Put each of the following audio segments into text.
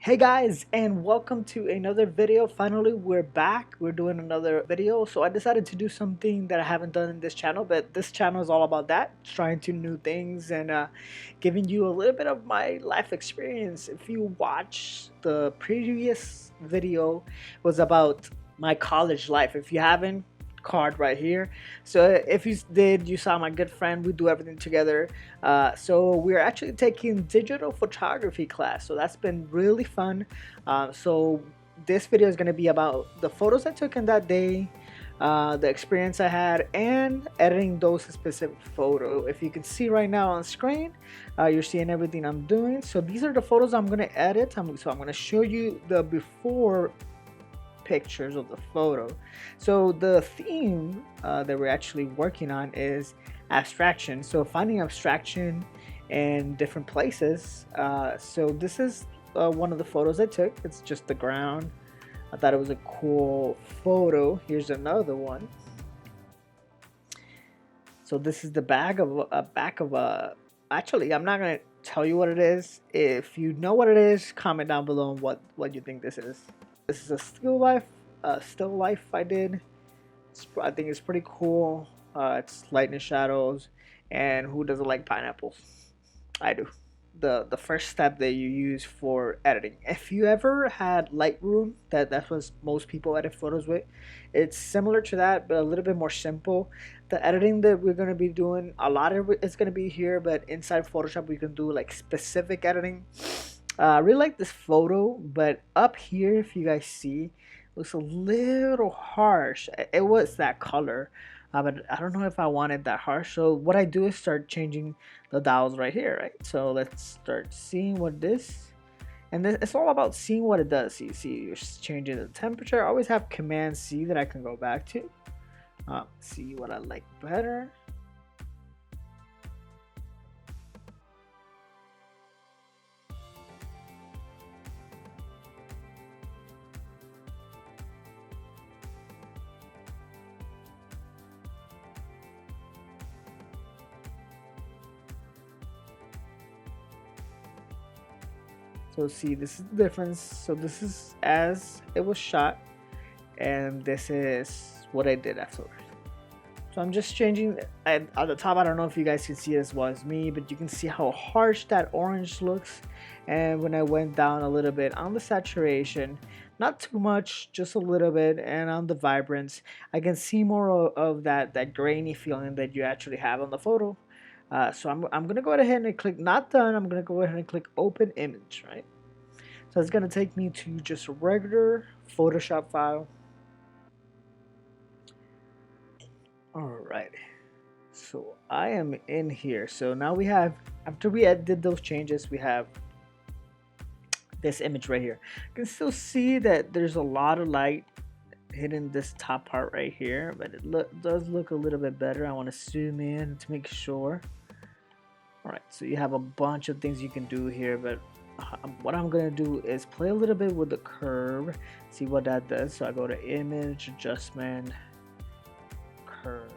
Hey guys, and welcome to another video. Finally, we're back. We're doing another video. So I decided to do something that I haven't done in this channel, but this channel is all about that, trying to new things and giving you a little bit of my life experience. If you watch the previous video, it was about my college life. If you haven't, card right here. So if you did, you saw my good friend. We do everything together. So we're actually taking digital photography class. So that's been really fun. So this video is going to be about the photos I took in that day, the experience I had, and editing those specific photo. If you can see right now on screen, you're seeing everything I'm doing. So these are the photos I'm going to edit. So I'm going to show you the before pictures of the photo. So the theme that we're actually working on is abstraction. So finding abstraction in different places. So this is one of the photos I took. It's just the ground. I thought it was a cool photo. Here's another one. So this is the back of a. Actually, I'm not gonna tell you what it is. If you know what it is, comment down below on what you think this is. This is a still life I did. I think it's pretty cool. It's light and shadows, and who doesn't like pineapples? I do. The first step that you use for editing. If you ever had Lightroom, that's what most people edit photos with. It's similar to that, but a little bit more simple. The editing that we're gonna be doing, a lot of it's gonna be here, but inside Photoshop we can do like specific editing. I really like this photo, but up here, if you guys see, looks a little harsh. It was that color, but I don't know if I wanted that harsh. So what I do is start changing the dials right here, right? So let's start seeing what this, and this, it's all about seeing what it does. You see, you're changing the temperature. I always have Command C that I can go back to. See what I like better. So see, this is the difference. So this is as it was shot, and this is what I did afterwards. So I'm just changing at the top. I don't know if you guys can see it as well as me, but you can see how harsh that orange looks. And when I went down a little bit on the saturation, not too much, just a little bit, and on the vibrance, I can see more of that grainy feeling that you actually have on the photo. So I'm gonna go ahead and click not done. I'm gonna go ahead and click open image, right? So it's gonna take me to just a regular Photoshop file. All right. So I am in here. So now we have, after we did those changes, we have this image right here. You can still see that there's a lot of light hitting this top part right here, but it does look a little bit better. I want to zoom in to make sure. All right, so you have a bunch of things you can do here, but what I'm gonna do is play a little bit with the curve, see what that does. So I go to image, adjustment, curve.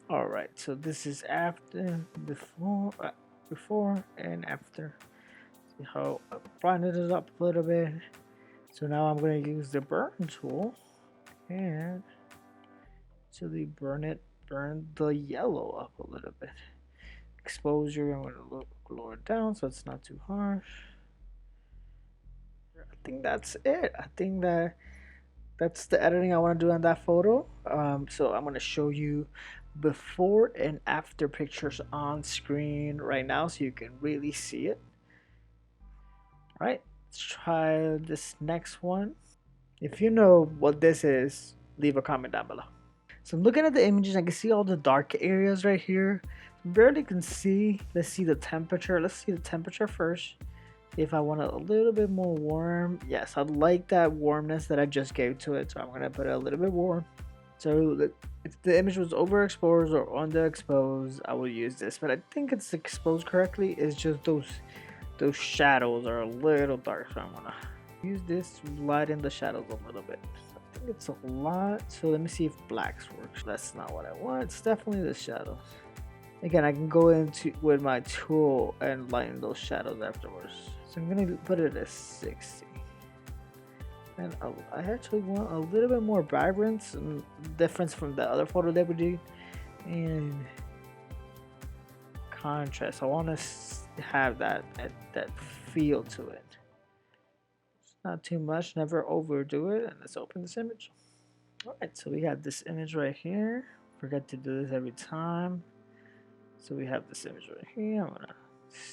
All right, so this is after, before and after. See how I brightened it up a little bit. So now I'm going to use the burn tool and actually burn the yellow up a little bit. Exposure, I'm going to lower it down so it's not too harsh. I think that's it. I think that's the editing I want to do on that photo. So I'm going to show you before and after pictures on screen right now so you can really see it. All right, let's try this next one. If you know what this is, leave a comment down below. So I'm looking at the images. I can see all the dark areas right here. Barely can see. Let's see the temperature. Let's see the temperature first. If I want it a little bit more warm, yes, I like that warmness that I just gave to it, so I'm gonna put it a little bit warm. So if the image was overexposed or underexposed, I will use this. But I think it's exposed correctly. It's just those shadows are a little dark, so I'm gonna use this to lighten the shadows a little bit. I think it's a lot. So let me see if blacks works. That's not what I want. It's definitely the shadows. Again, I can go into with my tool and lighten those shadows afterwards. So I'm gonna put it at 60. And I actually want a little bit more vibrance and difference from the other photo that we did. And contrast. I want to have that feel to it. It's not too much. Never overdo it. And let's open this image. All right. So we have this image right here. Forget to do this every time. So we have this image right here. I'm gonna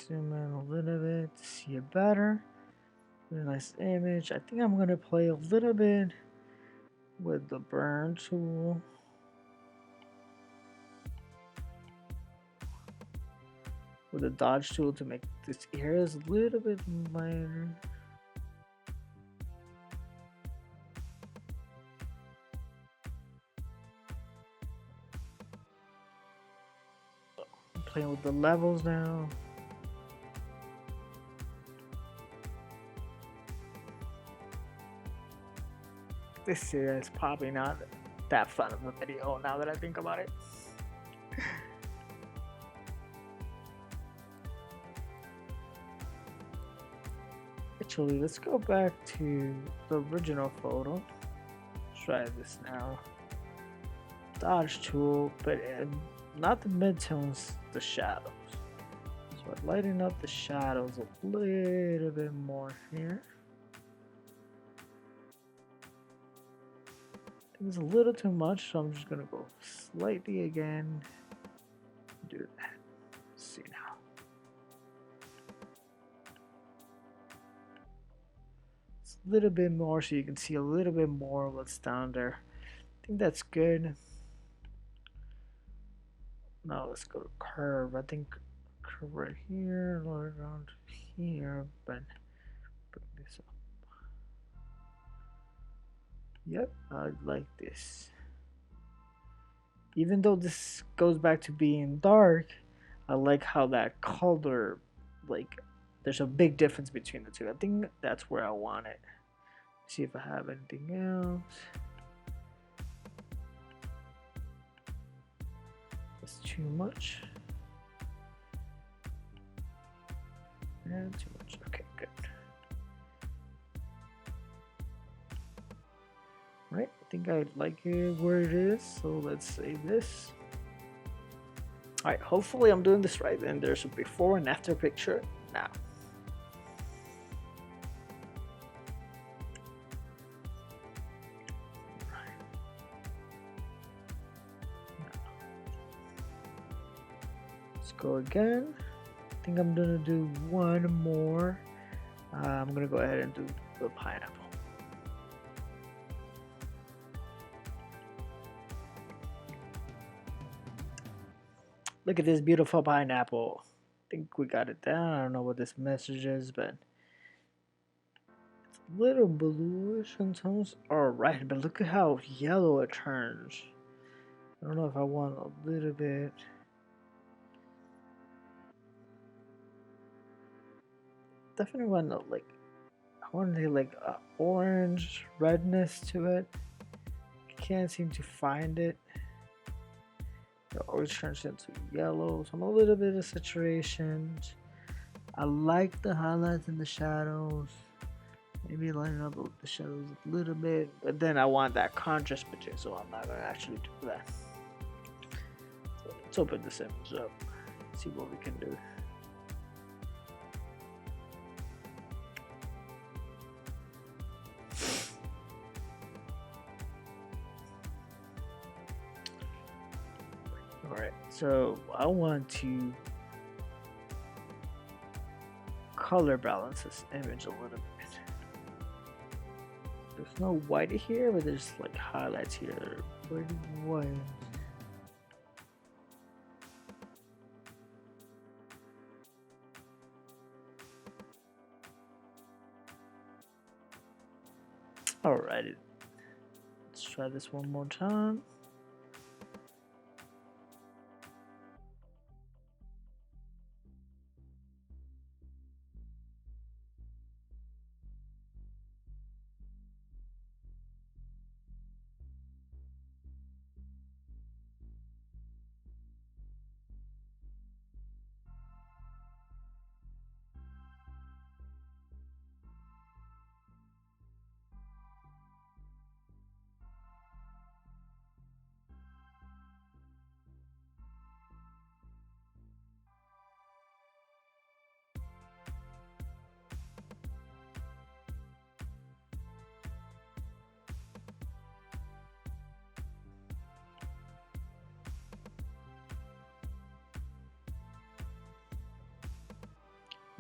zoom in a little bit to see it better. Really nice image. I think I'm gonna play a little bit with the burn tool. With the dodge tool to make this areas a little bit lighter. I'm playing with the levels now. This is probably not that fun of a video now that I think about it. Actually, let's go back to the original photo. Try this now. Dodge tool, but not the midtones, the shadows. So I lighten up the shadows a little bit more here. It's a little too much, so I'm just gonna go slightly again. Do that. Let's see now. It's a little bit more so you can see a little bit more what's down there. I think that's good. Now let's go to curve. I think curve right here, or around here, but bring this up. Yep, I like this. Even though this goes back to being dark, I like how that color, like, there's a big difference between the two. I think that's where I want it. See if I have anything else. That's too much. And too much. Okay, good. Right, I think I like it where it is, so let's save this. Alright, hopefully I'm doing this right, and there's a before and after picture now. Let's go again. I think I'm gonna do one more. I'm gonna go ahead and do the pineapple. Look at this beautiful pineapple. I think we got it down. I don't know what this message is, but it's a little bluish in tones. Alright, but look at how yellow it turns. I don't know if I want a little bit. Definitely want to I want to like orange redness to it. Can't seem to find it. It always turns into yellow. So I'm a little bit of saturation. I like the highlights and the shadows. Maybe lighten up the shadows a little bit, but then I want that contrast between, so I'm not gonna actually do that. So let's open this image up, see what we can do. Alright, so I want to color balance this image a little bit. There's no white here, but there's like highlights here. Pretty white. Alrighty, let's try this one more time.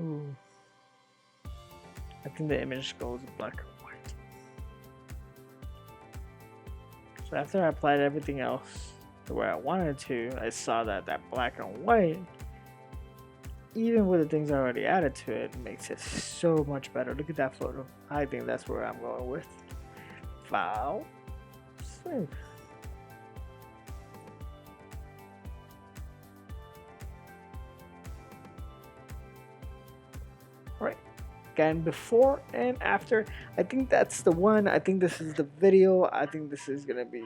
Ooh. I think the image goes black and white. So after I applied everything else the way I wanted to, I saw that that black and white, even with the things I already added to it, makes it so much better. Look at that photo. I think that's where I'm going with. File. Save. Right. Again, before and after. I think that's the one. I think this is the video. I think this is gonna be.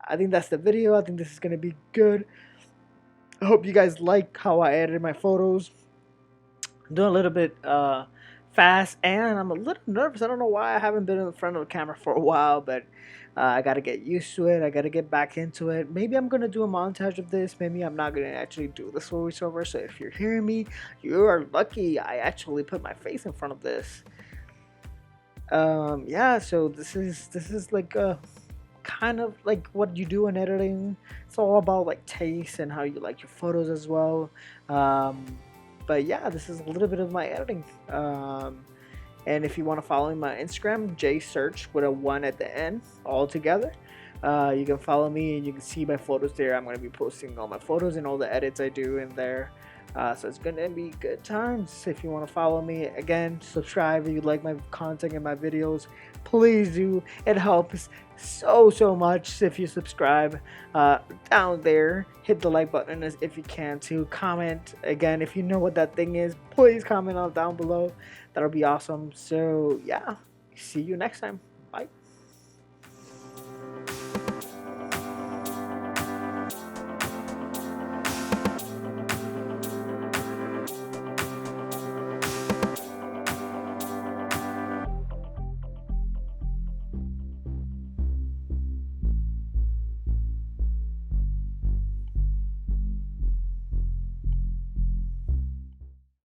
I think that's the video. I think this is gonna be good. I hope you guys like how I edited my photos. I'm doing a little bit fast, and I'm a little nervous. I don't know why I haven't been in front of the camera for a while, but I gotta get used to it. I gotta get back into it. Maybe I'm gonna do a montage of this. Maybe I'm not gonna actually do this voiceover. So if you're hearing me, you are lucky. I actually put my face in front of this. Yeah. So this is like kind of like what you do in editing. It's all about like taste and how you like your photos as well. But yeah, this is a little bit of my editing. And if you want to follow me my Instagram, jsearch with a 1 at the end, all together. You can follow me and you can see my photos there. I'm going to be posting all my photos and all the edits I do in there. So it's going to be good times. If you want to follow me, again, subscribe if you like my content and my videos. Please do. It helps so much if you subscribe. Down there, hit the like button if you can too. Comment again if you know what that thing is. Please comment on down below. That'll be awesome. So yeah, see you next time.